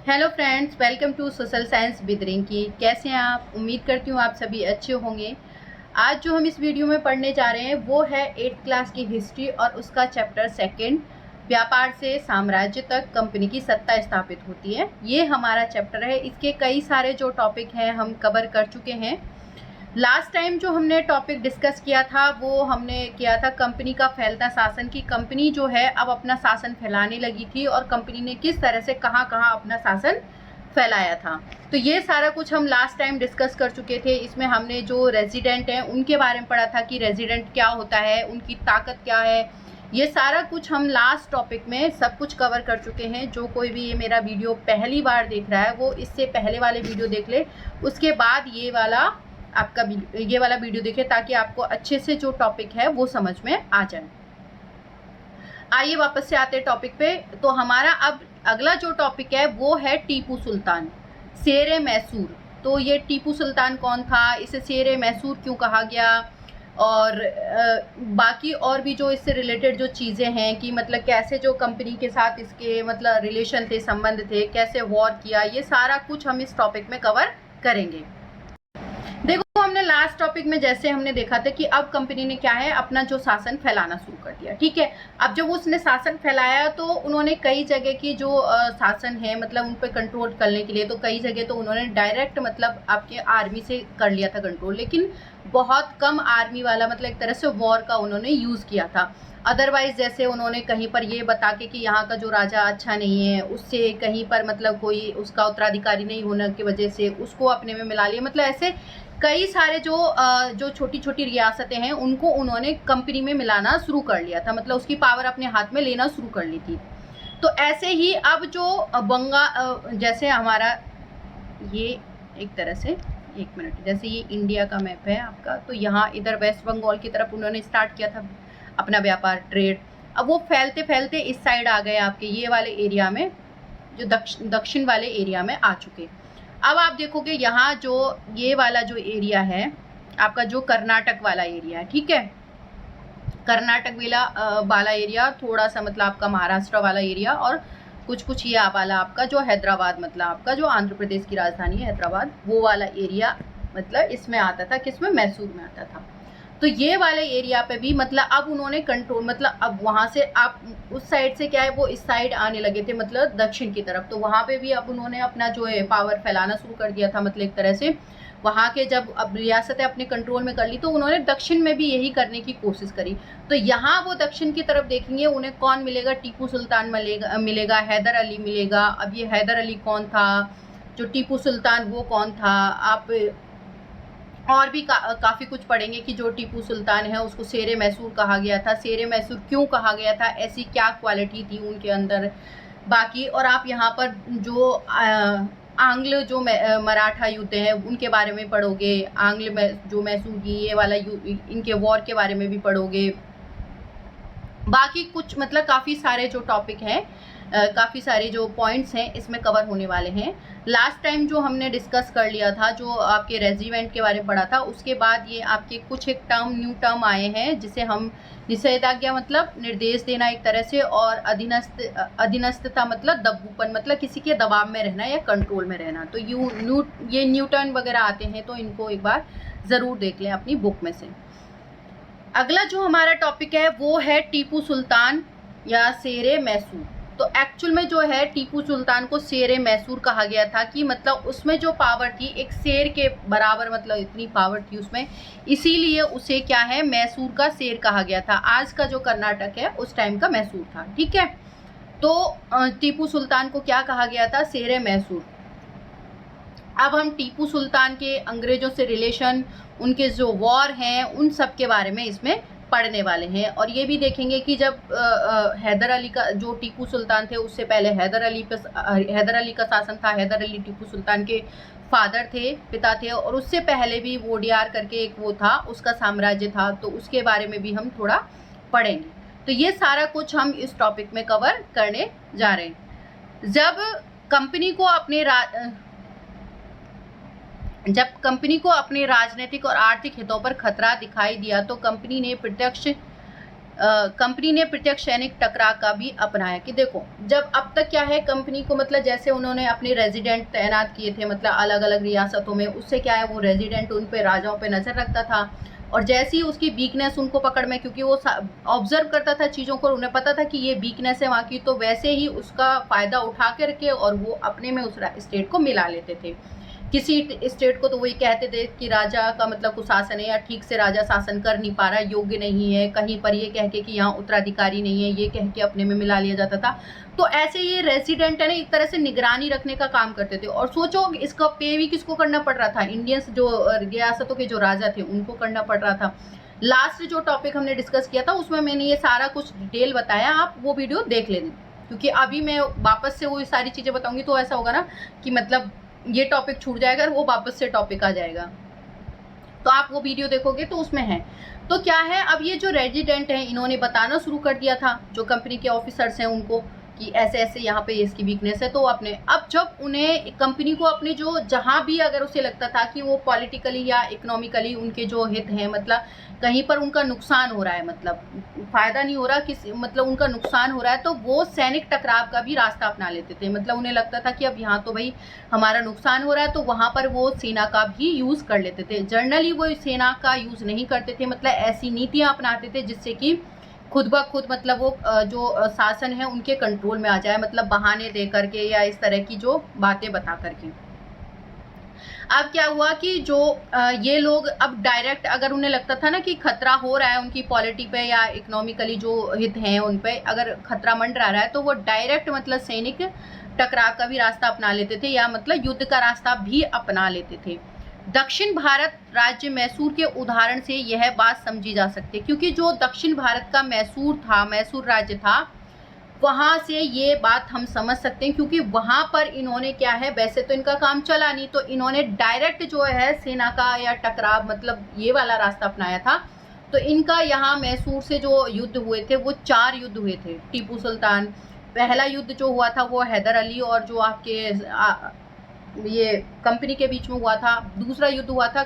Hello friends, welcome to social science with Rinki. कैसे हैं आप? उम्मीद करती हूँ आप सभी अच्छे होंगे। आज जो हम इस वीडियो में पढ़ने जा रहे हैं वो है 8th क्लास की हिस्ट्री और उसका चैप्टर सेकंड, व्यापार से साम्राज्य तक कंपनी की सत्ता स्थापित होती है। ये हमारा चैप्टर है। इसके कई सारे जो टॉपिक हैं हम कवर कर चुके हैं। लास्ट टाइम जो हमने टॉपिक डिस्कस किया था वो हमने किया था कंपनी का फैलता शासन, की कंपनी जो है अब अपना शासन फैलाने लगी थी और कंपनी ने किस तरह से कहाँ कहाँ अपना शासन फैलाया था। तो ये सारा कुछ हम लास्ट टाइम डिस्कस कर चुके थे। इसमें हमने जो रेजिडेंट हैं उनके बारे में पढ़ा था कि रेजिडेंट क्या होता है, उनकी ताकत क्या है। ये सारा कुछ हम लास्ट टॉपिक में सब कुछ कवर कर चुके हैं। जो कोई भी ये मेरा वीडियो पहली बार देख रहा है वो इससे पहले वाले वीडियो देख ले, उसके बाद ये वाला वीडियो देखें ताकि आपको अच्छे से जो टॉपिक है वो समझ में आ जाए। आइए वापस से आते हैं टॉपिक पे। तो हमारा अब अगला जो टॉपिक है वो है टीपू सुल्तान, शेर मैसूर। तो ये टीपू सुल्तान कौन था, इसे शेर मैसूर क्यों कहा गया, और बाकी और भी जो इससे रिलेटेड जो चीज़ें हैं कि मतलब कैसे जो कंपनी के साथ इसके मतलब रिलेशन थे, संबंध थे, कैसे वॉर किया, ये सारा कुछ हम इस टॉपिक में कवर करेंगे। देखो, हमने लास्ट टॉपिक में जैसे हमने देखा था कि अब कंपनी ने क्या है अपना जो शासन फैलाना शुरू कर दिया। ठीक है, अब जब उसने शासन फैलाया तो उन्होंने कई जगह की जो शासन है मतलब उन पर कंट्रोल करने के लिए, तो कई जगह तो उन्होंने डायरेक्ट मतलब आपके आर्मी से कर लिया था कंट्रोल, लेकिन बहुत कम आर्मी वाला मतलब एक तरह से वॉर का उन्होंने यूज़ किया था। अदरवाइज जैसे उन्होंने कहीं पर ये बता के कि यहाँ का जो राजा अच्छा नहीं है, उससे कहीं पर मतलब कोई उसका उत्तराधिकारी नहीं होने की वजह से उसको अपने में मिला लिया। मतलब ऐसे कई सारे जो छोटी छोटी रियासतें हैं उनको उन्होंने कंपनी में मिलाना शुरू कर लिया था, मतलब उसकी पावर अपने हाथ में लेना शुरू कर ली थी। तो ऐसे ही अब जो जैसे हमारा ये एक तरह से, एक मिनट, जैसे ये इंडिया का मैप है आपका, तो यहाँ इधर वेस्ट बंगाल की तरफ उन्होंने स्टार्ट किया था अपना व्यापार, ट्रेड। अब वो फैलते फैलते इस साइड आ गए, आपके ये वाले एरिया में, जो दक्षिण वाले एरिया में आ चुके। अब आप देखोगे यहाँ जो ये वाला जो एरिया है आपका, जो कर्नाटक वाला एरिया है, ठीक है, कर्नाटक वाला एरिया, थोड़ा सा मतलब आपका महाराष्ट्र वाला एरिया, और कुछ ये वाला आपका जो हैदराबाद, मतलब आपका जो आंध्र प्रदेश की राजधानी है हैदराबाद, वो वाला एरिया मतलब इसमें आता था, किसमें, मैसूर में आता था। तो ये वाले एरिया पे भी मतलब अब उन्होंने कंट्रोल, मतलब अब वहाँ से आप उस साइड से क्या है वो इस साइड आने लगे थे, मतलब दक्षिण की तरफ। तो वहाँ पे भी अब उन्होंने अपना जो है पावर फैलाना शुरू कर दिया था। मतलब एक तरह से वहाँ के जब अब रियासतें अपने कंट्रोल में कर ली तो उन्होंने दक्षिण में भी यही करने की कोशिश करी। तो यहाँ वो दक्षिण की तरफ देखेंगे, उन्हें कौन मिलेगा, टीपू सुल्तान मिलेगा, हैदर अली मिलेगा। अब ये हैदर अली कौन था, जो टीपू सुल्तान वो कौन था। आप और भी काफ़ी कुछ पढ़ेंगे कि जो टीपू सुल्तान है उसको शेर मैसूर कहा गया था। शेर मैसूर क्यों कहा गया था, ऐसी क्या क्वालिटी थी उनके अंदर बाकी। और आप यहाँ पर जो आंग्ल जो मराठा युद्ध हैं उनके बारे में पढ़ोगे, आंग्ल जो मैसूर की ये वाला इनके वॉर के बारे में भी पढ़ोगे। बाकी कुछ मतलब काफ़ी सारे जो टॉपिक हैं, काफ़ी सारे जो पॉइंट्स हैं इसमें कवर होने वाले हैं। लास्ट टाइम जो हमने डिस्कस कर लिया था, जो आपके रेजिमेंट के बारे में पढ़ा था, उसके बाद ये आपके कुछ एक न्यू टर्म आए हैं जिसे हम निषेधाज्ञा मतलब निर्देश देना एक तरह से, और अधीनस्थता मतलब दबूपन, मतलब किसी के दबाव में रहना या कंट्रोल में रहना। तो ये न्यू टर्म वगैरह आते हैं तो इनको एक बार ज़रूर देख लें अपनी बुक में से। अगला जो हमारा टॉपिक है वो है टीपू सुल्तान या शेर मैसूर। तो एक्चुअल में जो है टीपू सुल्तान को शेर मैसूर कहा गया था कि मतलब उसमें जो पावर थी एक शेर के बराबर, मतलब इतनी पावर थी उसमें, इसीलिए उसे क्या है मैसूर का शेर कहा गया था। आज का जो कर्नाटक है उस टाइम का मैसूर था, ठीक है। तो टीपू सुल्तान को क्या कहा गया था, शेर मैसूर। अब हम टीपू सुल्तान के अंग्रेजों से रिलेशन, उनके जो वॉर हैं, उन सब के बारे में इसमें पढ़ने वाले हैं। और ये भी देखेंगे कि जब हैदर अली का, जो टीपू सुल्तान थे उससे पहले हैदर अली का शासन था। हैदर अली टीपू सुल्तान के फादर थे, पिता थे, और उससे पहले भी वोडियार करके एक वो था, उसका साम्राज्य था। तो उसके बारे में भी हम थोड़ा पढ़ेंगे। तो ये सारा कुछ हम इस टॉपिक में कवर करने जा रहे हैं। जब कंपनी को अपने राजनीतिक और आर्थिक हितों पर खतरा दिखाई दिया तो कंपनी ने प्रत्यक्ष कंपनी ने प्रत्यक्ष सैनिक टकराव का भी अपनाया। कि देखो जब अब तक क्या है कंपनी को मतलब जैसे उन्होंने अपने रेजिडेंट तैनात किए थे मतलब अलग अलग रियासतों में, उससे क्या है वो रेजिडेंट उन पे राजाओं पे नज़र रखता था और जैसे ही उसकी वीकनेस उनको पकड़ में, क्योंकि वो ऑब्जर्व करता था चीज़ों को, उन्हें पता था कि ये वीकनेस है वहाँ की, तो वैसे ही उसका फ़ायदा उठा करके और वो अपने में उस स्टेट को मिला लेते थे। किसी स्टेट को तो वही कहते थे कि राजा का मतलब कुशासन है या ठीक से राजा शासन कर नहीं पा रहा, योग्य नहीं है, कहीं पर ये कह के कि यहाँ उत्तराधिकारी नहीं है, ये कह के अपने में मिला लिया जाता था। तो ऐसे ये रेजिडेंट है ना एक तरह से निगरानी रखने का काम करते थे। और सोचो इसका पे भी किसको करना पड़ रहा था, इंडियंस जो रियासतों के जो राजा थे उनको करना पड़ रहा था। लास्ट जो टॉपिक हमने डिस्कस किया था उसमें मैंने ये सारा कुछ डिटेल बताया, आप वो वीडियो देख लेना, क्योंकि अभी मैं वापस से वो सारी चीज़ें बताऊंगी तो ऐसा होगा ना कि मतलब ये टॉपिक छूट जाएगा और वो वापस से टॉपिक आ जाएगा। तो आप वो वीडियो देखोगे तो उसमें है। तो क्या है अब ये जो रेजिडेंट हैं इन्होंने बताना शुरू कर दिया था जो कंपनी के ऑफिसर्स हैं उनको कि ऐसे ऐसे यहाँ पे इसकी वीकनेस है। तो अपने अब जब उन्हें कंपनी को अपने जो जहाँ भी अगर उसे लगता था कि वो पॉलिटिकली या इकोनॉमिकली उनके जो हित हैं मतलब कहीं पर उनका नुकसान हो रहा है, मतलब फायदा नहीं हो रहा किसी मतलब उनका नुकसान हो रहा है, तो वो सैनिक टकराव का भी रास्ता अपना लेते थे। मतलब उन्हें लगता था कि अब यहाँ तो भाई हमारा नुकसान हो रहा है, तो वहाँ पर वो सेना का भी यूज़ कर लेते थे। जनरली वो सेना का यूज़ नहीं करते थे, मतलब ऐसी नीतियाँ अपनाते थे जिससे कि खुद ब खुद मतलब वो जो शासन है उनके कंट्रोल में आ जाए, मतलब बहाने दे करके या इस तरह की जो बातें बता करके। अब क्या हुआ कि जो ये लोग अब डायरेक्ट अगर उन्हें लगता था ना कि खतरा हो रहा है उनकी पॉलिटी पे या इकोनॉमिकली जो हित हैं उन पे अगर खतरा मंडरा रहा है, तो वो डायरेक्ट मतलब सैनिक टकराव का भी रास्ता अपना लेते थे या मतलब युद्ध का रास्ता भी अपना लेते थे। दक्षिण भारत राज्य मैसूर के उदाहरण से यह बात समझी जा सकती है, क्योंकि जो दक्षिण भारत का मैसूर था, मैसूर राज्य था, वहाँ से ये बात हम समझ सकते हैं, क्योंकि वहाँ पर इन्होंने क्या है वैसे तो इनका काम चला नहीं, तो इन्होंने डायरेक्ट जो है सेना का या टकराव मतलब ये वाला रास्ता अपनाया था। तो इनका यहाँ मैसूर से जो युद्ध हुए थे वो 4 युद्ध हुए थे टीपू सुल्तान। पहला युद्ध जो हुआ था वो हैदर अली और जो आपके ये कंपनी के बीच में हुआ था। दूसरा युद्ध हुआ था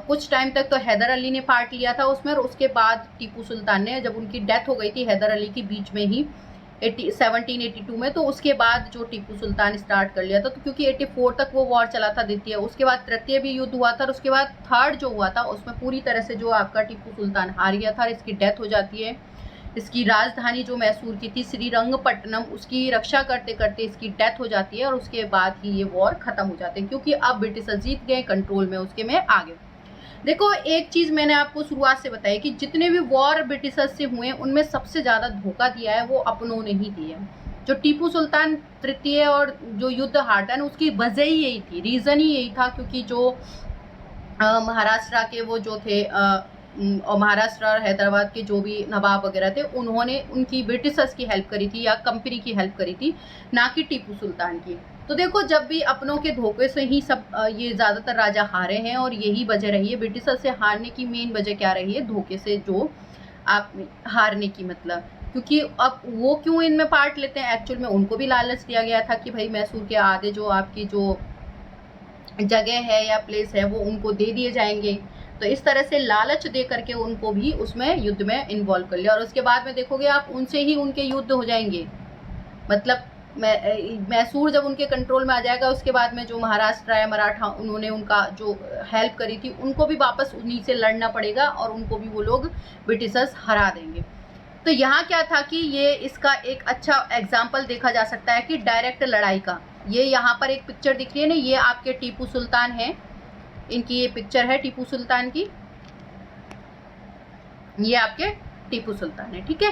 कुछ टाइम तक तो हैदर अली ने पार्ट लिया था उसमें, और उसके बाद टीपू सुल्तान ने, जब उनकी डेथ हो गई थी हैदर अली की बीच में ही 1782 में, तो उसके बाद जो टीपू सुल्तान स्टार्ट कर लिया था। तो क्योंकि 84 तक वो वॉर चला था द्वितीय, उसके बाद तृतीय भी युद्ध हुआ था और उसके बाद थर्ड जो हुआ था उसमें पूरी तरह से जो आपका टीपू सुल्तान हार गया था, इसकी डेथ हो जाती है। इसकी राजधानी जो मैसूर की थी श्रीरंगपट्टनम, उसकी रक्षा करते करते इसकी डेथ हो जाती है और उसके बाद ही ये वॉर खत्म हो जाते हैं, क्योंकि अब ब्रिटिशर्स जीत गए कंट्रोल में उसके में आ गए। देखो एक चीज मैंने आपको शुरुआत से बताई कि जितने भी वॉर ब्रिटिशर्स से हुए उनमें सबसे ज्यादा धोखा दिया है वो अपनों ने ही दिया है। जो टीपू सुल्तान तृतीय और जो युद्ध हारता है उसकी वजह ही यही थी, रीजन ही यही था, क्योंकि जो महाराष्ट्र के वो जो थे और महाराष्ट्र और हैदराबाद के जो भी नवाब वगैरह थे उन्होंने उनकी ब्रिटिशर्स की हेल्प करी थी या कंपनी की हेल्प करी थी, ना कि टीपू सुल्तान की। तो देखो जब भी अपनों के धोखे से ही सब ये ज़्यादातर राजा हारे हैं और यही वजह रही है ब्रिटिशर से हारने की। मेन वजह क्या रही है, धोखे से जो आप हारने की, मतलब क्योंकि अब वो क्यों इनमें पार्ट लेते हैं, एक्चुअल में उनको भी लालच दिया गया था कि भाई मैसूर के आधे जो आपकी जो जगह है या प्लेस है वो उनको दे दिए जाएंगे। तो इस तरह से लालच दे करके उनको भी उसमें युद्ध में इन्वॉल्व कर लिया और उसके बाद में देखोगे आप उनसे ही उनके युद्ध हो जाएंगे। मतलब मैसूर जब उनके कंट्रोल में आ जाएगा उसके बाद में जो महाराष्ट्र है मराठा उन्होंने उनका जो हेल्प करी थी उनको भी वापस उन्हीं से लड़ना पड़ेगा और उनको भी वो लोग ब्रिटिशर्स हरा देंगे। तो यहाँ क्या था कि ये इसका एक अच्छा एग्जाम्पल देखा जा सकता है कि डायरेक्ट लड़ाई का। ये यहाँ पर एक पिक्चर दिख रही है ना, ये आपके टीपू सुल्तान है, इनकी ये पिक्चर है टीपू सुल्तान की, ये आपके टीपू सुल्तान है, ठीक है।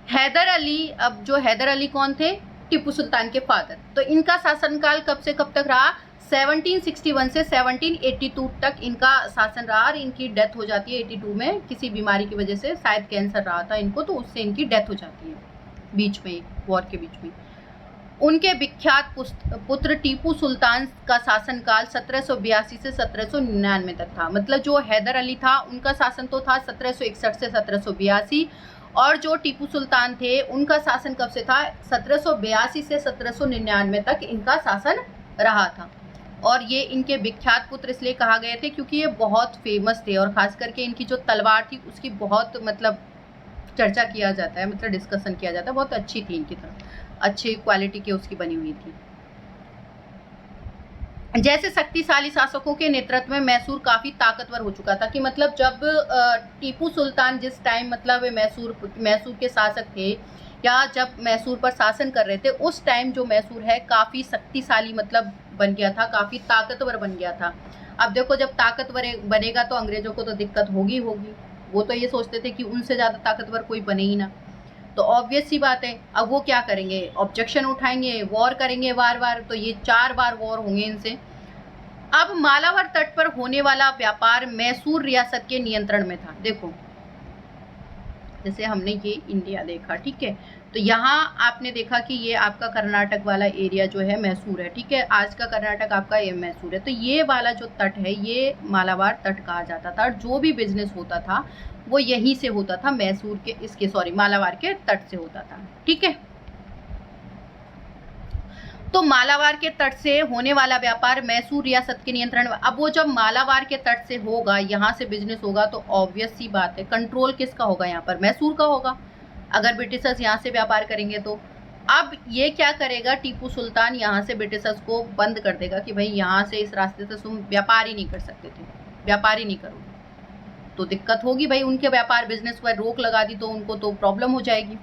हैदर अली, अब जो हैदर अली कौन थे, टीपू सुल्तान के फादर। तो इनका शासनकाल कब से कब तक रहा, 1761 से 1782 तक इनका शासन रहा और इनकी डेथ हो जाती है 82 में किसी बीमारी की वजह से, शायद कैंसर रहा था इनको, तो उससे इनकी डेथ हो जाती है बीच में, वॉर के बीच में। उनके विख्यात पुत्र टीपू सुल्तान का शासनकाल 1782 से 1799 तक था। मतलब जो हैदर अली था उनका शासन तो था 1761 से 1782 और जो टीपू सुल्तान थे उनका शासन कब से था, 1782 से 1799 तक इनका शासन रहा था। और ये इनके विख्यात पुत्र इसलिए कहा गए थे क्योंकि ये बहुत फेमस थे, और खास करके इनकी जो तलवार थी उसकी बहुत मतलब चर्चा किया जाता है, मतलब डिस्कशन किया जाता है, बहुत अच्छी थी इनकी तरह, अच्छी क्वालिटी की उसकी बनी हुई थी। जैसे शक्तिशाली शासकों के नेतृत्व में मैसूर काफी ताकतवर हो चुका था, कि मतलब जब टीपू सुल्तान जिस टाइम मतलब मैसूर के शासक थे, या जब मैसूर पर शासन कर रहे थे, उस टाइम जो मैसूर है काफी शक्तिशाली मतलब बन गया था, काफी ताकतवर बन गया था। अब देखो जब ताकतवर बनेगा तो अंग्रेजों को तो दिक्कत होगी होगी, वो तो ये सोचते थे कि उनसे ज्यादा ताकतवर कोई बने ही ना, तो ऑब्वियस सी बात है अब वो क्या करेंगे, ऑब्जेक्शन उठाएंगे, वॉर करेंगे बार बार, तो ये 4 बार वॉर होंगे इनसे। अब मालाबार तट पर होने वाला व्यापार मैसूर रियासत के नियंत्रण में था। देखो जैसे हमने ये इंडिया देखा, ठीक है, तो यहाँ आपने देखा कि ये आपका कर्नाटक वाला एरिया जो है मैसूर है, ठीक है, आज का कर्नाटक आपका ये मैसूर है, तो ये वाला जो तट है ये मालाबार तट कहा जाता था, और जो भी बिजनेस होता था वो यहीं से होता था, मैसूर के इसके मालाबार के तट से होता था, ठीक है। तो मालाबार के तट से होने वाला व्यापार मैसूर रियासत के नियंत्रण में। अब वो जब मालाबार के तट से होगा, यहाँ से बिजनेस होगा, तो ऑब्वियस सी बात है कंट्रोल किसका होगा, यहाँ पर मैसूर का होगा, अगर ब्रिटिशर्स यहाँ से व्यापार करेंगे तो। अब ये क्या करेगा, टीपू सुल्तान यहाँ से ब्रिटिशर्स को बंद कर देगा कि भाई यहाँ से इस रास्ते से तुम व्यापार ही नहीं कर सकते थे, व्यापार ही नहीं करोगे तो दिक्कत होगी भाई, उनके व्यापार बिजनेस पर रोक लगा दी तो उनको तो प्रॉब्लम हो जाएगी।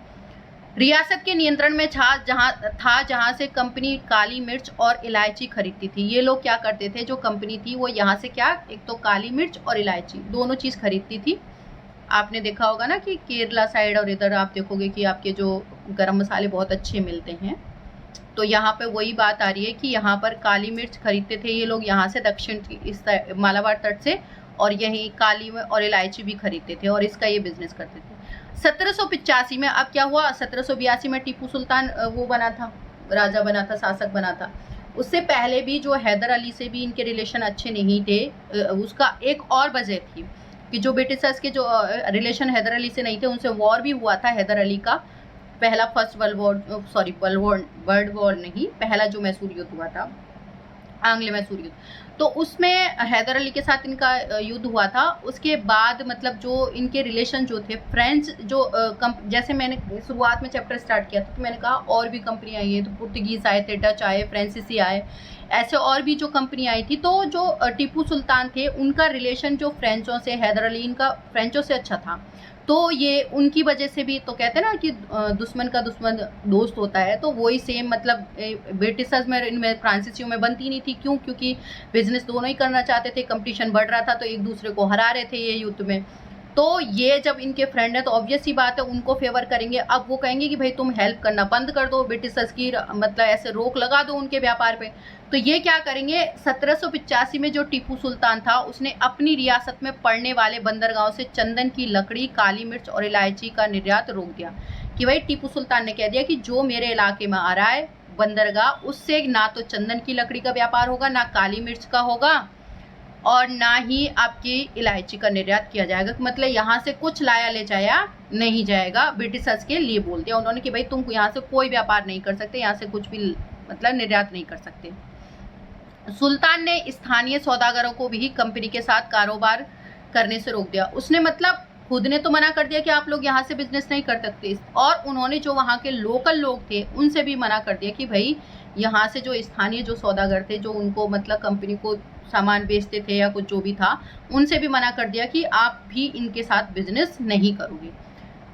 रियासत के नियंत्रण में जहां से कंपनी काली मिर्च और इलायची खरीदती थी। ये लोग क्या करते थे, जो कंपनी थी वो यहाँ से क्या, एक तो काली मिर्च और इलायची दोनों चीज खरीदती थी। आपने देखा होगा ना कि केरला साइड और इधर आप देखोगे कि आपके जो गरम मसाले बहुत अच्छे मिलते हैं, तो यहाँ पे वही बात आ रही है कि यहाँ पर काली मिर्च खरीदते थे ये लोग यहाँ से दक्षिण इस मालाबार तट से, और यही काली और इलायची भी खरीदते थे और इसका ये बिजनेस करते थे। 1785 में अब क्या हुआ, 1782 में टीपू सुल्तान वो बना था, राजा बना था, शासक बना था। उससे पहले भी जो हैदर अली से भी इनके रिलेशन अच्छे नहीं थे, उसका एक और वजह थी कि जो ब्रिटिशर्स के जो रिलेशन हैदर अली से नहीं थे, उनसे वॉर भी हुआ था हैदर अली का, पहला फर्स्ट वर्ल्ड वॉर नहीं, पहला जो मैसूर युद्ध हुआ था, आंग्ल मैसूर युद्ध, तो उसमें हैदर अली के साथ इनका युद्ध हुआ था। उसके बाद मतलब जो इनके रिलेशन जो थे फ्रेंच जो जैसे मैंने शुरुआत में चैप्टर स्टार्ट किया था तो मैंने कहा और भी कंपनी आई है, तो पुर्तगीज आए थे, डच आए, फ्रांसीसी आए, ऐसे और भी जो कंपनी आई थी। तो जो टीपू सुल्तान थे उनका रिलेशन जो फ्रेंचों से, हैदर अली इनका फ्रेंचों से अच्छा था, तो ये उनकी वजह से भी, तो कहते हैं ना कि दुश्मन का दुश्मन दोस्त होता है, तो वही सेम मतलब ब्रिटिशर्स में, इनमें फ्रांसीसियों में बनती नहीं थी। क्यों? क्योंकि बिजनेस दोनों ही करना चाहते थे, कंपटीशन बढ़ रहा था, तो एक दूसरे को हरा रहे थे ये युद्ध में। तो ये जब इनके फ्रेंड है तो ऑब्वियस ही बात है उनको फेवर करेंगे। अब वो कहेंगे कि भाई तुम हेल्प करना बंद कर दो, ब्रिटिशर्स की मतलब ऐसे रोक लगा दो उनके व्यापार पे। तो ये क्या करेंगे, 1785 में जो टीपू सुल्तान था उसने अपनी रियासत में पड़ने वाले बंदरगाहों से चंदन की लकड़ी, काली मिर्च और इलायची का निर्यात रोक दिया। कि भाई टीपू सुल्तान ने कह दिया कि जो मेरे इलाके में आ रहा है बंदरगाह, उससे ना तो चंदन की लकड़ी का व्यापार होगा, ना काली मिर्च का होगा, और ना ही आपकी इलायची का निर्यात किया जाएगा। मतलब यहाँ से कुछ लाया ले जाया नहीं जाएगा। ब्रिटिशर्स के लिए बोल दिया उन्होंने कि भाई तुम यहाँ से कोई व्यापार नहीं कर सकते, यहाँ से कुछ भी मतलब निर्यात नहीं कर सकते। सुल्तान ने स्थानीय सौदागरों को भी कंपनी के साथ कारोबार करने से रोक दिया। उसने मतलब खुद ने तो मना कर दिया कि आप लोग यहाँ से बिजनेस नहीं कर सकते, और उन्होंने जो वहाँ के लोकल लोग थे उनसे भी मना कर दिया कि भाई यहाँ से जो स्थानीय जो सौदागर थे, जो उनको मतलब कंपनी को सामान बेचते थे या कुछ जो भी था, उनसे भी मना कर दिया कि आप भी इनके साथ बिजनेस नहीं करोगे।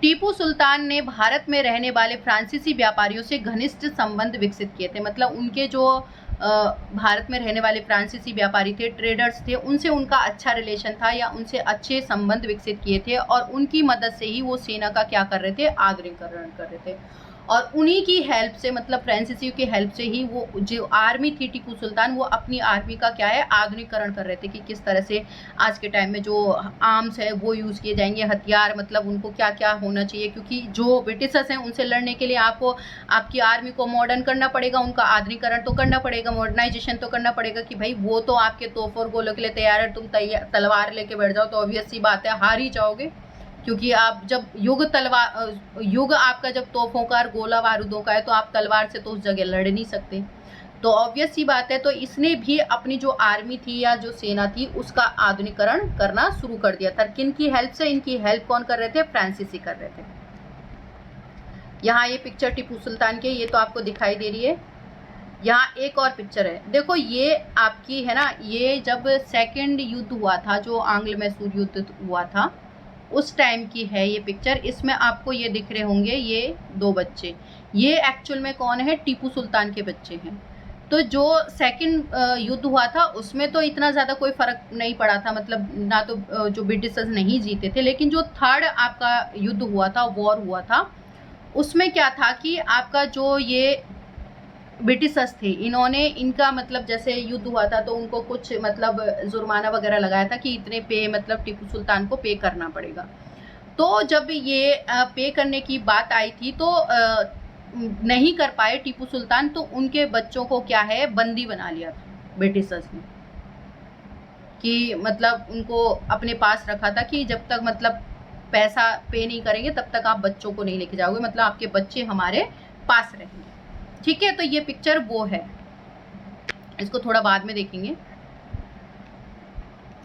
टीपू सुल्तान ने भारत में रहने वाले फ्रांसीसी व्यापारियों से घनिष्ठ संबंध विकसित किए थे। मतलब उनके जो भारत में रहने वाले फ्रांसीसी व्यापारी थे, ट्रेडर्स थे, उनसे उनका अच्छा रिलेशन था या उनसे अच्छे संबंध विकसित किए थे, और उनकी मदद से ही वो सेना का क्या कर रहे थे, आधुनिकीकरण कर रहे थे। और उन्हीं की हेल्प से, मतलब फ्रांसीसियों की हेल्प से ही वो जो आर्मी थी टीपू सुल्तान, वो अपनी आर्मी का क्या है, आधुनिकीकरण कर रहे थे कि किस तरह से आज के टाइम में जो आर्म्स है वो यूज़ किए जाएंगे, हथियार, मतलब उनको क्या क्या होना चाहिए, क्योंकि जो ब्रिटिशर्स हैं उनसे लड़ने के लिए आपको आपकी आर्मी को मॉडर्न करना पड़ेगा, उनका आधुनिकीकरण तो करना पड़ेगा, मॉडर्नाइजेशन तो करना पड़ेगा कि भाई वो तो आपके तोप और गोलों के लिए तैयार है, तुम तलवार लेके बैठ जाओ तो ऑब्वियस सी बात है हार ही जाओगे। क्योंकि आप जब युग आपका जब तोपों का और गोला बारूदों का है तो आप तलवार से तो उस जगह लड़ नहीं सकते। तो ऑब्वियस सी बात है, तो इसने भी अपनी जो आर्मी थी या जो सेना थी उसका आधुनिकरण करना शुरू कर दिया था। किन की हेल्प से? इनकी हेल्प कौन कर रहे थे? फ्रांसीसी कर रहे थे। यहाँ ये पिक्चर टीपू सुल्तान की, ये तो आपको दिखाई दे रही है। यहाँ एक और पिक्चर है, देखो ये आपकी है ना, ये जब सेकंड युद्ध हुआ था, जो आंग्ल मैसूर युद्ध हुआ था, उस टाइम की है ये पिक्चर। इसमें आपको ये दिख रहे होंगे ये दो बच्चे, ये एक्चुअल में कौन है? टीपू सुल्तान के बच्चे हैं। तो जो सेकंड युद्ध हुआ था उसमें तो इतना ज़्यादा कोई फ़र्क नहीं पड़ा था, मतलब ना तो जो ब्रिटिशर्स नहीं जीते थे, लेकिन जो थर्ड आपका युद्ध हुआ था, वॉर हुआ था, उसमें क्या था कि आपका जो ये ब्रिटिशर्स थे, इन्होंने इनका मतलब जैसे युद्ध हुआ था तो उनको कुछ मतलब जुर्माना वगैरह लगाया था कि इतने पे मतलब टीपू सुल्तान को पे करना पड़ेगा। तो जब ये पे करने की बात आई थी तो नहीं कर पाए टीपू सुल्तान, तो उनके बच्चों को क्या है, बंदी बना लिया था ब्रिटिशर्स ने, कि मतलब उनको अपने पास रखा था कि जब तक मतलब पैसा पे नहीं करेंगे तब तक आप बच्चों को नहीं लेके जाओगे, मतलब आपके बच्चे हमारे पास रहेंगे। ठीक है, तो ये पिक्चर वो है, इसको थोड़ा बाद में देखेंगे।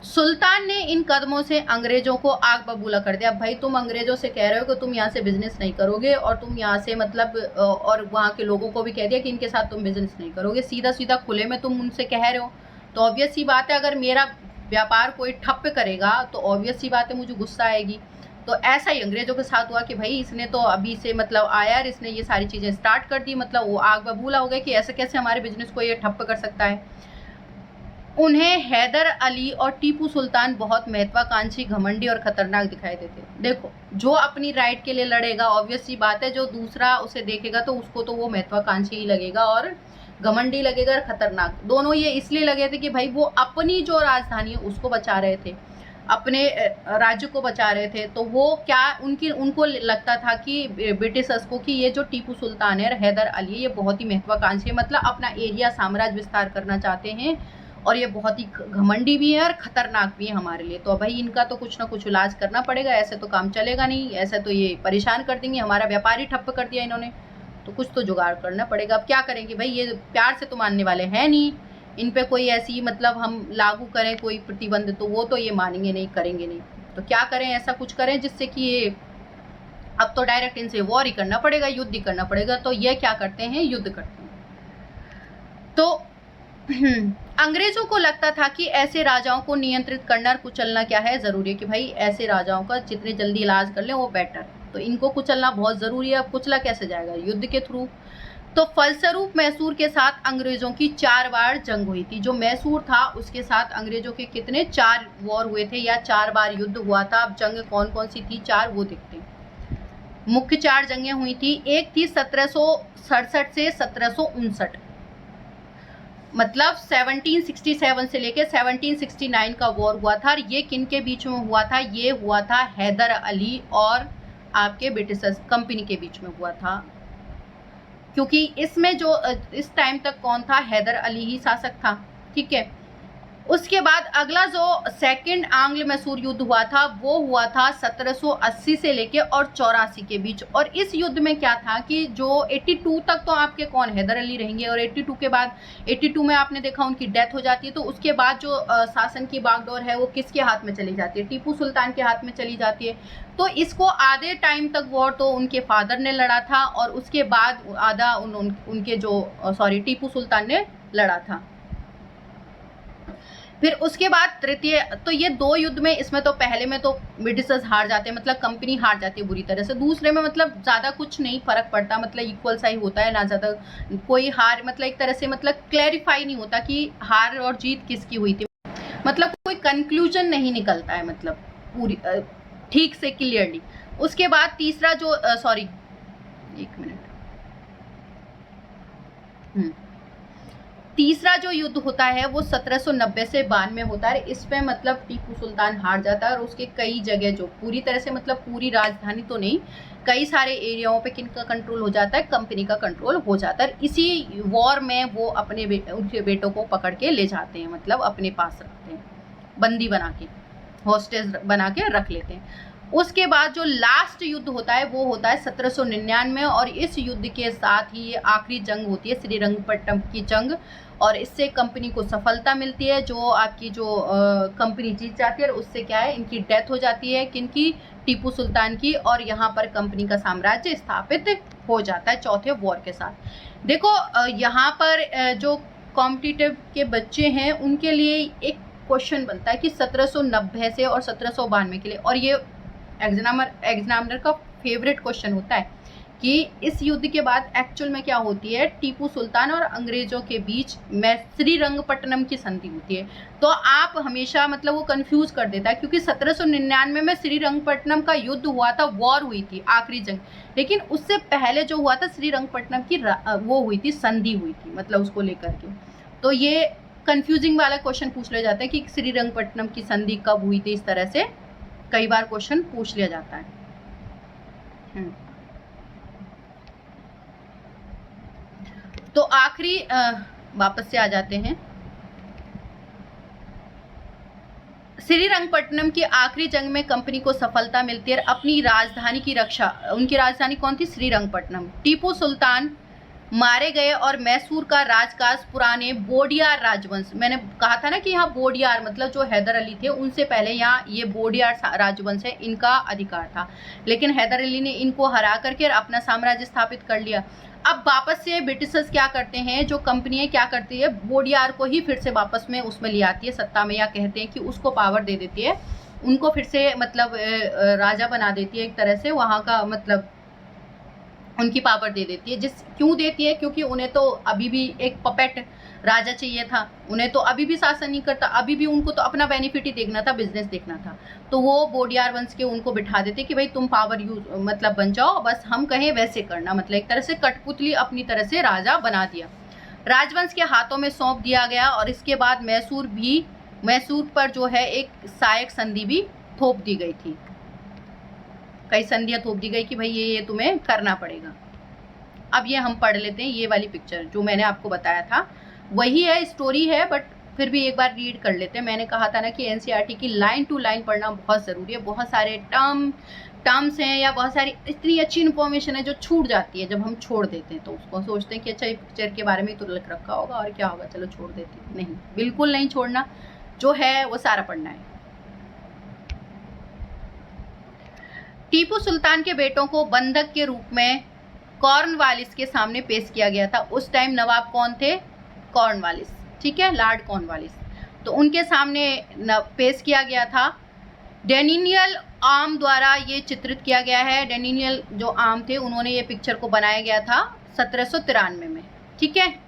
सुल्तान ने इन कदमों से अंग्रेजों को आग बबूला कर दिया। भाई तुम अंग्रेजों से कह रहे हो कि तुम यहाँ से बिजनेस नहीं करोगे, और तुम यहाँ से मतलब और वहाँ के लोगों को भी कह दिया कि इनके साथ तुम बिजनेस नहीं करोगे, सीधा सीधा खुले में तुम उनसे कह रहे हो। तो ऑब्वियस सी बात है, अगर मेरा व्यापार कोई ठप्प करेगा तो ऑब्वियस सी बात है मुझे गुस्सा आएगी। तो ऐसा ही अंग्रेजों के साथ हुआ कि भाई इसने तो अभी से मतलब आया, इसने ये सारी चीज़ें स्टार्ट कर दी, मतलब वो आग बबूला हो गया कि ऐसे कैसे हमारे बिजनेस को ये ठप्प कर सकता है। उन्हें हैदर अली और टीपू सुल्तान बहुत महत्वाकांक्षी, घमंडी और खतरनाक दिखाई देते। देखो, जो अपनी राइट के लिए लड़ेगा, ऑब्वियस सी बात है जो दूसरा उसे देखेगा तो उसको तो वो महत्वाकांक्षी ही लगेगा और घमंडी लगेगा और खतरनाक। दोनों ये इसलिए लगे थे कि भाई वो अपनी जो राजधानी है उसको बचा रहे थे, अपने राज्य को बचा रहे थे। तो वो क्या उनको लगता था कि ब्रिटिशर्स को कि ये जो टीपू सुल्तान है, हैदर अली, ये बहुत ही महत्वाकांक्षी है, मतलब अपना एरिया साम्राज्य विस्तार करना चाहते हैं, और ये बहुत ही घमंडी भी है और खतरनाक भी है हमारे लिए। तो भाई इनका तो कुछ ना कुछ इलाज करना पड़ेगा, ऐसे तो काम चलेगा नहीं, ऐसे तो ये परेशान कर देंगे, हमारा व्यापार ही ठप्प कर दिया इन्होंने, तो कुछ तो जुगाड़ करना पड़ेगा। अब क्या करेंगे भाई, ये प्यार से तो मानने वाले हैं नहीं, इन पे कोई ऐसी मतलब हम लागू करें कोई प्रतिबंध तो वो तो ये मानेंगे नहीं, करेंगे नहीं। तो क्या करें, ऐसा कुछ करें जिससे कि ये अब तो डायरेक्ट इनसे वॉर ही करना पड़ेगा, युद्ध ही करना पड़ेगा। तो ये क्या करते हैं, युद्ध करते हैं। तो अंग्रेजों को लगता था कि ऐसे राजाओं को नियंत्रित करना और कुचलना क्या है, जरूरी है कि भाई ऐसे राजाओं का जितने जल्दी इलाज कर ले वो बेटर। तो इनको कुचलना बहुत जरूरी है। अब कुचला कैसे जाएगा, युद्ध के थ्रू। तो फलस्वरूप मैसूर के साथ अंग्रेजों की 4 बार जंग हुई थी। जो मैसूर था उसके साथ अंग्रेजों के कितने 4 वॉर हुए थे या 4 बार युद्ध हुआ था। अब जंग कौन कौन सी थी 4 वो देखते हैं। मुख्य 4 जंगें हुई थी। एक थी 1767 से 1759, मतलब 1767 से लेकर 1769 का वॉर हुआ था। ये किन के बीच में हुआ था, ये हुआ था हैदर अली और आपके ब्रिटिशर्स कंपनी के बीच में हुआ था, क्योंकि इसमें जो इस टाइम तक कौन था, हैदर अली ही शासक था। ठीक है, उसके बाद अगला जो सेकंड आंग्ल मैसूर युद्ध हुआ था वो हुआ था 1780 से लेके और 84 के बीच। और इस युद्ध में क्या था कि जो 82 तक तो आपके कौन, हैदर अली रहेंगे, और 82 के बाद 82 में आपने देखा उनकी डेथ हो जाती है। तो उसके बाद जो शासन की बागडोर है वो किसके हाथ में चली जाती है, टीपू सुल्तान के हाथ में चली जाती है। तो इसको आधे टाइम तक वॉर तो उनके फादर ने लड़ा था, और उसके बाद आधा उनके जो टीपू सुल्तान ने लड़ा था। फिर उसके बाद तृतीय, तो ये 2 युद्ध में, इसमें तो पहले में तो ब्रिटिशर्स हार जाते हैं, मतलब कंपनी हार जाती है बुरी तरह से। दूसरे में मतलब ज़्यादा कुछ नहीं फर्क पड़ता, मतलब इक्वल सा ही होता है, ना ज़्यादा कोई हार, मतलब एक तरह से मतलब क्लैरिफाई नहीं होता कि हार और जीत किसकी हुई थी, मतलब कोई कंक्लूजन नहीं निकलता है, मतलब पूरी ठीक से क्लियरली। उसके बाद तीसरा जो तीसरा जो युद्ध होता है वो 1790 से 92 में होता है। इसमें मतलब टीपू सुल्तान हार जाता है, और उसके कई जगह जो पूरी तरह से मतलब पूरी राजधानी तो नहीं, कई सारे एरियाओं पे किनका कंट्रोल हो जाता है, कंपनी का कंट्रोल हो जाता है। इसी वॉर में वो अपने उनके बेटों को पकड़ के ले जाते हैं, मतलब अपने पास रखते हैं, बंदी बना के, हॉस्टेज बना के रख लेते हैं। उसके बाद जो लास्ट युद्ध होता है वो होता है 1799 और इस युद्ध के साथ ही ये आखिरी जंग होती है श्रीरंगपट्टनम की जंग, और इससे कंपनी को सफलता मिलती है। जो आपकी जो कंपनी जीत जाती है और उससे क्या है, इनकी डेथ हो जाती है, किनकी, टीपू सुल्तान की, और यहाँ पर कंपनी का साम्राज्य स्थापित हो जाता है चौथे वॉर के साथ। देखो यहाँ पर जो कॉम्पिटिटिव के बच्चे हैं उनके लिए एक क्वेश्चन बनता है कि 1790 से और 1792 के लिए, और ये एग्जामिनर का फेवरेट क्वेश्चन होता है कि इस युद्ध के बाद एक्चुअल में क्या होती है, टीपू सुल्तान और अंग्रेजों के बीच में श्रीरंगपट्टनम की संधि होती है। तो आप हमेशा मतलब वो कंफ्यूज कर देता है, क्योंकि 1799 में श्रीरंगपट्टनम का युद्ध हुआ था, वॉर हुई थी, आखिरी जंग, लेकिन उससे पहले जो हुआ था श्रीरंगपट्टनम की वो हुई थी, संधि हुई थी, मतलब उसको लेकर के। तो ये कंफ्यूजिंग वाला क्वेश्चन पूछ लिया जाता है कि श्रीरंगपट्टनम की संधि कब हुई थी, इस तरह से कई बार क्वेश्चन पूछ लिया जाता है। तो आखिरी वापस से आ जाते हैं। श्रीरंगपट्टनम की आखिरी जंग में कंपनी को सफलता मिलती है अपनी राजधानी की रक्षा। उनकी राजधानी कौन थी? श्रीरंगपट्टनम। टीपू सुल्तान मारे गए और मैसूर का राजकाज पुराने बोडियार राजवंश, मैंने कहा था ना कि यहाँ बोडियार मतलब जो हैदर अली थे उनसे पहले यहाँ ये बोडियार राजवंश है, इनका अधिकार था, लेकिन हैदर अली ने इनको हरा करके अपना साम्राज्य स्थापित कर लिया। अब वापस से ब्रिटिशर्स क्या करते हैं, जो कंपनियां क्या करती है, बोडियार को ही फिर से वापस में उसमें ले आती है सत्ता में, या कहते हैं कि उसको पावर दे देती है, उनको फिर से मतलब राजा बना देती है एक तरह से, वहाँ का मतलब उनकी पावर दे देती है। क्यों देती है? क्योंकि उन्हें तो अभी भी एक पपेट राजा चाहिए था, उन्हें तो अभी भी शासन नहीं करता, अभी भी उनको तो अपना बेनिफिट ही देखना था, बिजनेस देखना था। तो वो बोडियार वंश के उनको बिठा देते कि भाई तुम पावर यूज मतलब बन जाओ, बस हम कहें वैसे करना, मतलब एक तरह से कठपुतली अपनी तरह से राजा बना दिया। राजवंश के हाथों में सौंप दिया गया और इसके बाद मैसूर पर जो है एक सहायक संधि भी थोप दी गई थी, कई संधियां थोप दी गई कि भाई ये तुम्हें करना पड़ेगा। अब ये हम पढ़ लेते हैं, ये वाली पिक्चर जो मैंने आपको बताया था वही है, स्टोरी है, बट फिर भी एक बार रीड कर लेते हैं। मैंने कहा था ना कि एनसीईआरटी की लाइन टू लाइन पढ़ना बहुत ज़रूरी है। बहुत सारे टर्म्स हैं या बहुत सारी इतनी अच्छी इन्फॉर्मेशन है जो छूट जाती है जब हम छोड़ देते हैं, तो उसको सोचते हैं कि अच्छा ये पिक्चर के बारे में तो लिख रखा होगा और क्या होगा, चलो छोड़ देते हैं। नहीं, बिल्कुल नहीं छोड़ना, जो है वो सारा पढ़ना है। टीपू सुल्तान के बेटों को बंधक के रूप में कॉर्नवालिस के सामने पेश किया गया था। उस टाइम नवाब कौन थे? कॉर्नवालिस, ठीक है, लॉर्ड कॉर्नवालिस। तो उनके सामने पेश किया गया था। डेनियल आर्म द्वारा ये चित्रित किया गया है। डेनियल जो आर्म थे उन्होंने ये पिक्चर को बनाया गया था 1793 में, ठीक है।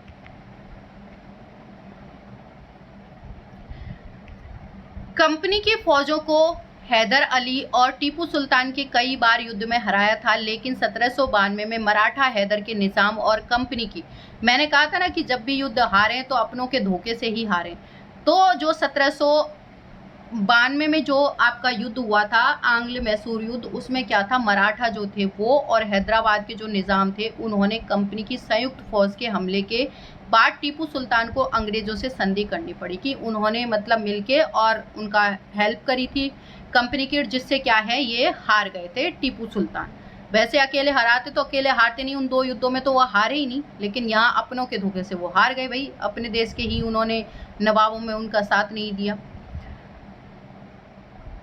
कंपनी की फौजों को हैदर अली और टीपू सुल्तान के कई बार युद्ध में हराया था, लेकिन 1792 में मराठा हैदर के निजाम और कंपनी की, मैंने कहा था ना कि जब भी युद्ध हारे तो अपनों के धोखे से ही हारे। तो जो 1792 में जो आपका युद्ध हुआ था, आंग्ल मैसूर युद्ध, उसमें क्या था, मराठा जो थे वो और हैदराबाद के जो निजाम थे उन्होंने कंपनी की संयुक्त फौज के हमले के बाद टीपू सुल्तान को अंग्रेजों से संधि करनी पड़ी कि उन्होंने मतलब मिलके और उनका हेल्प करी थी कंपनी की, जिससे क्या है ये हार गए थे टीपू सुल्तान। वैसे अकेले हराते तो अकेले हारते नहीं, उन दो युद्धों में तो वो हारे ही नहीं, लेकिन यहाँ अपनों के धोखे से वो हार गए। भाई अपने देश के ही उन्होंने नवाबों में उनका साथ नहीं दिया।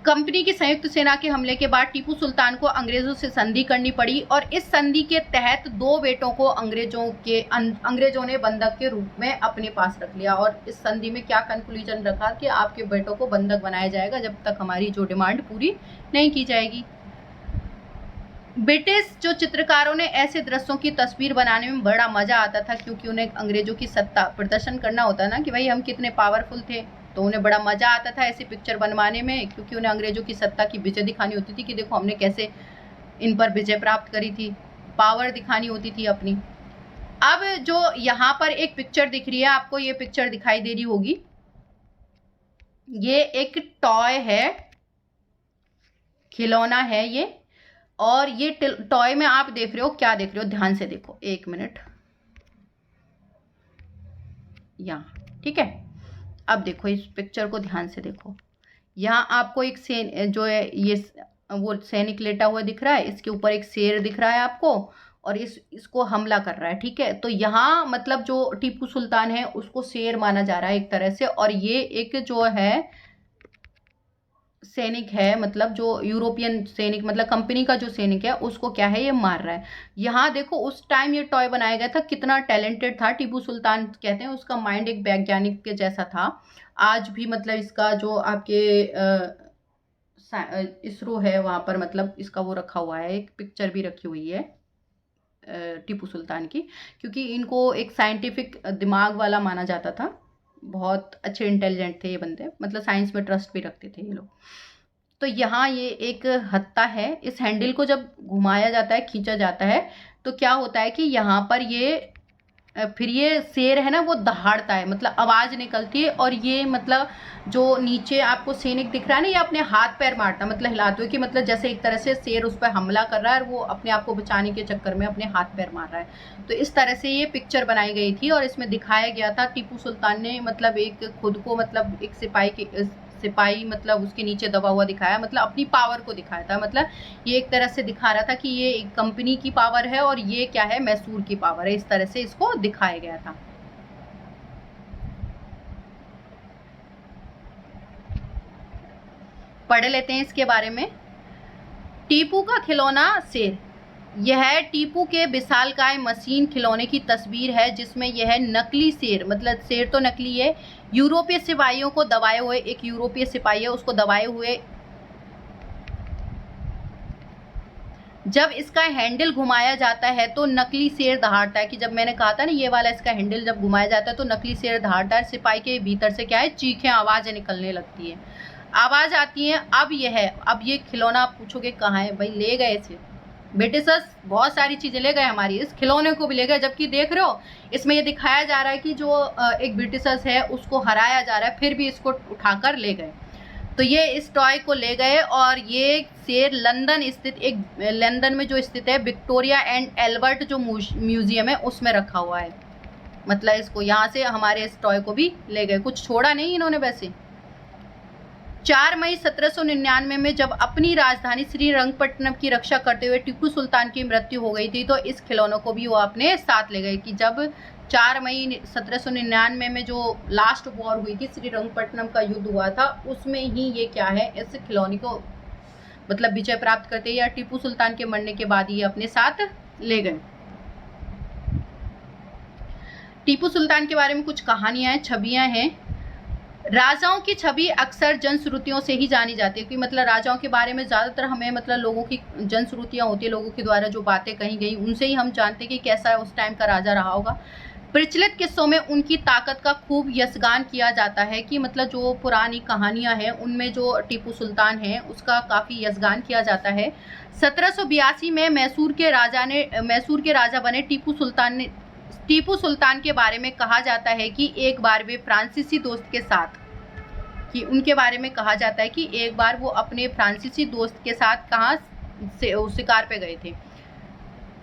कंपनी की संयुक्त सेना के हमले के बाद टीपू सुल्तान को अंग्रेजों से संधि करनी पड़ी और इस संधि के तहत दो बेटों को अंग्रेजों ने बंधक के रूप में अपने पास रख लिया। और इस संधि में क्या कंक्लूजन रखा कि आपके बेटों को बंधक बनाया जाएगा जब तक हमारी जो डिमांड पूरी नहीं की जाएगी। ब्रिटिश जो चित्रकारों ने ऐसे दृश्यों की तस्वीर बनाने में बड़ा मजा आता था, क्योंकि उन्हें अंग्रेजों की सत्ता प्रदर्शन करना होता ना कि भाई हम कितने पावरफुल थे, तो उन्हें बड़ा मजा आता था ऐसी पिक्चर बनवाने में, क्योंकि उन्हें अंग्रेजों की सत्ता की विजय दिखानी होती थी कि देखो हमने कैसे इन पर विजय प्राप्त करी थी, पावर दिखानी होती थी अपनी। अब जो यहाँ पर एक पिक्चर दिख रही है आपको, ये पिक्चर दिखाई दे रही होगी, ये एक टॉय है, खिलौना है ये, और ये टॉय में आप देख रहे हो, क्या देख रहे हो, ध्यान से देखो, एक मिनट, यहाँ, ठीक है। अब देखो इस पिक्चर को ध्यान से देखो, यहाँ आपको एक सेन जो है ये वो सैनिक लेटा हुआ दिख रहा है, इसके ऊपर एक शेर दिख रहा है आपको, और इसको हमला कर रहा है, ठीक है। तो यहाँ मतलब जो टीपू सुल्तान है उसको शेर माना जा रहा है एक तरह से, और ये एक जो है सैनिक है, मतलब जो यूरोपियन सैनिक, मतलब कंपनी का जो सैनिक है उसको क्या है, ये मार रहा है। यहाँ देखो उस टाइम ये टॉय बनाया गया था, कितना टैलेंटेड था टीपू सुल्तान, कहते हैं उसका माइंड एक वैज्ञानिक के जैसा था। आज भी मतलब इसका जो आपके इसरो है वहाँ पर, मतलब इसका वो रखा हुआ है, एक पिक्चर भी रखी हुई है टीपू सुल्तान की, क्योंकि इनको एक साइंटिफिक दिमाग वाला माना जाता था, बहुत अच्छे इंटेलिजेंट थे ये बंदे, मतलब साइंस में ट्रस्ट भी रखते थे ये लोग। तो यहाँ ये एक हत्ता है, इस हैंडल को जब घुमाया जाता है, खींचा जाता है, तो क्या होता है कि यहाँ पर ये फिर ये शेर है ना वो दहाड़ता है, मतलब आवाज निकलती है, और ये मतलब जो नीचे आपको सैनिक दिख रहा है ना, ये अपने हाथ पैर मारता, मतलब हिलाते हुए, कि मतलब जैसे एक तरह से शेर उस पर हमला कर रहा है और वो अपने आप को बचाने के चक्कर में अपने हाथ पैर मार रहा है। तो इस तरह से ये पिक्चर बनाई गई थी, और इसमें दिखाया गया था टीपू सुल्तान ने मतलब एक खुद को, मतलब एक सिपाही मतलब उसके नीचे दबा हुआ दिखाया, मतलब अपनी पावर को दिखाया था, मतलब ये एक तरह से दिखा रहा था कि ये एक कंपनी की पावर है और ये क्या है, मैसूर की पावर है, इस तरह से इसको दिखाया गया था। पढ़ लेते हैं इसके बारे में। टीपू का खिलौना शेर। यह टीपू के विशालकाय मशीन खिलौने की तस्वीर है, जिसमें यह नकली शेर, मतलब शेर तो नकली है, यूरोपीय सिपाहियों को दबाए हुए, एक यूरोपीय सिपाही है उसको दबाए हुए, जब इसका हैंडल घुमाया जाता है तो नकली शेर दहाड़ता है, कि जब मैंने कहा था ना ये वाला इसका हैंडल जब घुमाया जाता है तो नकली शेर दहाड़ता है, सिपाही के भीतर से क्या है, चीखें, आवाजें निकलने लगती है, आवाज आती है। अब ये खिलौना आप पूछोगे कहाँ है भाई, ले गए थे ब्रिटिशर्स, बहुत सारी चीजें ले गए हमारी, इस खिलौने को भी ले गए, जबकि देख रहे हो इसमें ये दिखाया जा रहा है कि जो एक ब्रिटिशर्स है उसको हराया जा रहा है, फिर भी इसको उठाकर ले गए। तो ये इस टॉय को ले गए, और ये शेर लंदन में जो स्थित है विक्टोरिया एंड एल्बर्ट जो म्यूजियम है उसमें रखा हुआ है, मतलब इसको यहाँ से हमारे इस टॉय को भी ले गए, कुछ छोड़ा नहीं इन्होंने। वैसे 4 मई 1799 में जब अपनी राजधानी श्रीरंगपट्टनम की रक्षा करते हुए टीपू सुल्तान की मृत्यु हो गई थी, तो इस खिलौनों को भी वो अपने साथ ले गए, कि जब 4 मई 1799 में जो लास्ट वॉर हुई थी, श्रीरंगपट्टनम का युद्ध हुआ था, उसमें ही ये क्या है, इस खिलौने को मतलब विजय प्राप्त करते या टीपू सुल्तान के मरने के बाद ये अपने साथ ले गए। टीपू सुल्तान के बारे में कुछ कहानियां हैं, छवियां हैं। राजाओं की छवि अक्सर जनश्रुतियों से ही जानी जाती है, क्योंकि मतलब राजाओं के बारे में ज़्यादातर हमें मतलब लोगों की जनश्रुतियाँ होती है, लोगों के द्वारा जो बातें कही गई उनसे ही हम जानते हैं कि कैसा उस टाइम का राजा रहा होगा। प्रचलित किस्सों में उनकी ताकत का खूब यशगान किया जाता है, कि मतलब जो पुरानी कहानियां हैं उनमें जो टीपू सुल्तान है उसका काफ़ी यशगान किया जाता है। 1782 में मैसूर के राजा बने टीपू सुल्तान के बारे में कहा जाता है कि एक बार वे फ्रांसीसी दोस्त के साथ, कि उनके बारे में कहा जाता है कि एक बार वो अपने फ्रांसीसी दोस्त के साथ कहाँ से शिकार पे गए थे,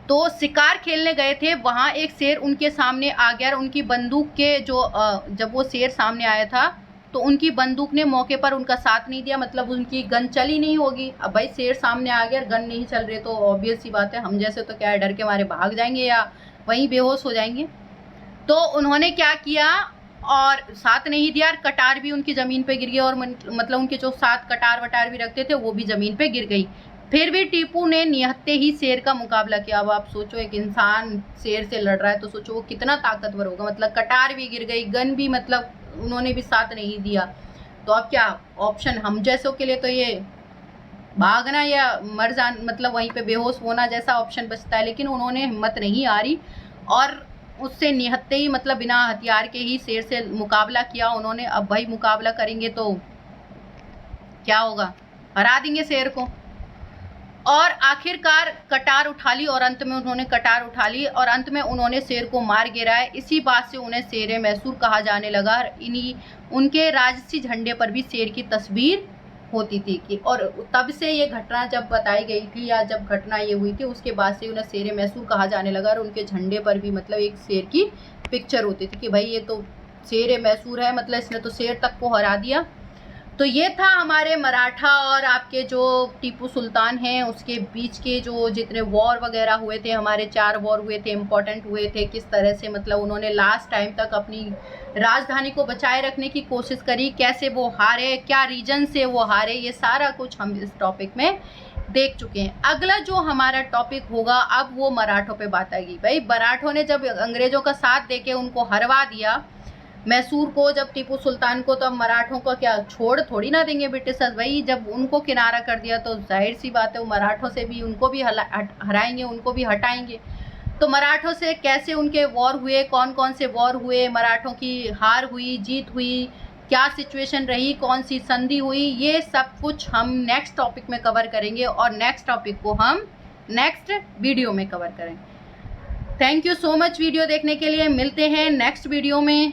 तो शिकार खेलने गए थे, वहाँ एक शेर उनके सामने आ गया, उनकी बंदूक के जब वो शेर सामने आया था तो उनकी बंदूक ने मौके पर उनका साथ नहीं दिया, मतलब उनकी गन चली नहीं होगी। अब भाई शेर सामने आ गया, गन नहीं चल रही, तो ऑब्वियस सी बात है हम जैसे तो क्या है, डर के मारे भाग जाएंगे या वहीं बेहोश हो जाएंगे। तो उन्होंने क्या किया, और साथ नहीं दिया, कटार भी उनकी ज़मीन पे गिर गई, और मतलब उनके जो साथ कटार वटार भी रखते थे वो भी ज़मीन पे गिर गई। फिर भी टीपू ने निहत्ते ही शेर का मुकाबला किया। अब आप सोचो एक इंसान शेर से लड़ रहा है तो सोचो वो कितना ताकतवर होगा, मतलब कटार भी गिर गई, गन भी मतलब उन्होंने भी साथ नहीं दिया। तो अब क्या ऑप्शन, हम जैसों के लिए तो ये भागना या मर जाना, मतलब वहीं पे बेहोश होना जैसा ऑप्शन बचता है, लेकिन उन्होंने हिम्मत नहीं हारी और उससे निहत्ते ही मतलब बिना हथियार के ही शेर से मुकाबला किया उन्होंने। अब भाई मुकाबला करेंगे तो क्या होगा, हरा देंगे शेर को। और आखिरकार कटार उठा ली, और अंत में उन्होंने कटार उठा ली और अंत में उन्होंने शेर को मार गिराया। इसी बात से उन्हें शेर मैसूर कहा जाने लगा। इन्हीं उनके राजसी झंडे पर भी शेर की तस्वीर होती थी कि, और तब से ये घटना जब बताई गई थी या जब घटना ये हुई थी उसके बाद से उन्हें शेर मैसूर कहा जाने लगा। और उनके झंडे पर भी मतलब एक शेर की पिक्चर होती थी कि भाई ये तो शेर मैसूर है, मतलब इसने तो शेर तक को हरा दिया। तो ये था हमारे मराठा और आपके जो टीपू सुल्तान हैं उसके बीच के जो जितने वॉर वगैरह हुए थे, हमारे 4 वॉर हुए थे, इम्पोर्टेंट हुए थे, किस तरह से मतलब उन्होंने लास्ट टाइम तक अपनी राजधानी को बचाए रखने की कोशिश करी, कैसे वो हारे, क्या रीजन से वो हारे, ये सारा कुछ हम इस टॉपिक में देख चुके हैं। अगला जो हमारा टॉपिक होगा अब वो मराठों पे बात आएगी। भाई मराठों ने जब अंग्रेजों का साथ देके उनको हरवा दिया मैसूर को, जब टीपू सुल्तान को, तो अब मराठों को क्या छोड़ थोड़ी ना देंगे ब्रिटिशर्स। भाई जब उनको किनारा कर दिया तो जाहिर सी बात है वो मराठों से भी उनको भी हराएंगे, उनको भी हटाएंगे। तो मराठों से कैसे उनके वॉर हुए, कौन कौन से वॉर हुए, मराठों की हार हुई, जीत हुई, क्या सिचुएशन रही, कौन सी संधि हुई, ये सब कुछ हम नेक्स्ट टॉपिक में कवर करेंगे और नेक्स्ट टॉपिक को हम नेक्स्ट वीडियो में कवर करेंगे। Thank you so much video देखने के लिए। मिलते हैं नेक्स्ट वीडियो में।